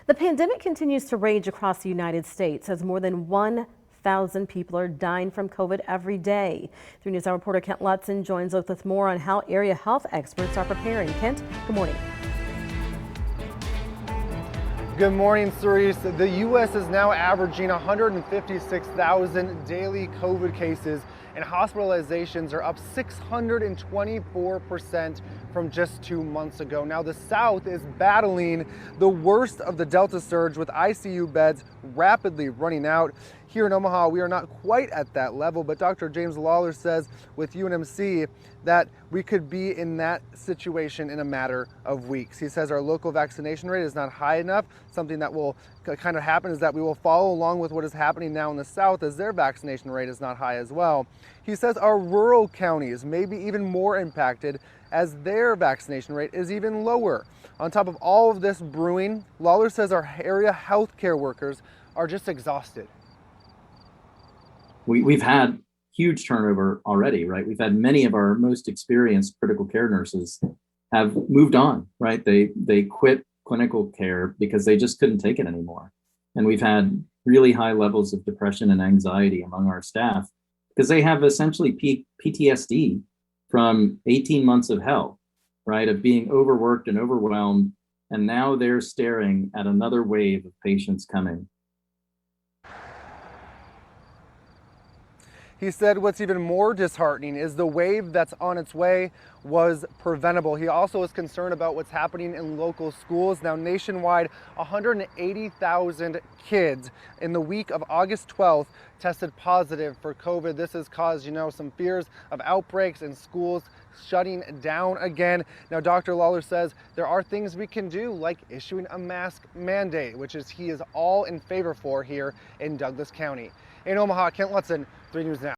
The pandemic continues to rage across the United States as more than 1,000 people are dying from COVID every day. 3 News Hour reporter Kent Lutzen joins us with more on how area health experts are preparing. Kent, good morning. Good morning, Cerise. The U.S. is now averaging 156,000 daily COVID cases, and hospitalizations are up 624% from just 2 months ago. Now, the South is battling the worst of the Delta surge, with ICU beds rapidly running out. Here in Omaha, we are not quite at that level, but Dr. James Lawler says with UNMC that we could be in that situation in a matter of weeks. He says our local vaccination rate is not high enough. Something that will kind of happen is that we will follow along with what is happening now in the South, as their vaccination rate is not high as well. He says our rural counties may be even more impacted as their vaccination rate is even lower. On top of all of this brewing, Lawler says our area healthcare workers are just exhausted. We've had huge turnover already, right? We've had many of our most experienced critical care nurses have moved on, right? They quit clinical care because they just couldn't take it anymore. And we've had really high levels of depression and anxiety among our staff because they have essentially PTSD from 18 months of hell, right? Of being overworked and overwhelmed. And now they're staring at another wave of patients coming. He said what's even more disheartening is the wave that's on its way was preventable. He also is concerned about what's happening in local schools. Now, nationwide, 180,000 kids in the week of August 12th tested positive for COVID. This has caused, some fears of outbreaks and schools shutting down again. Now, Dr. Lawler says there are things we can do, like issuing a mask mandate, which he is all in favor for here in Douglas County. In Omaha, Kent Lutzen, 3 News Now.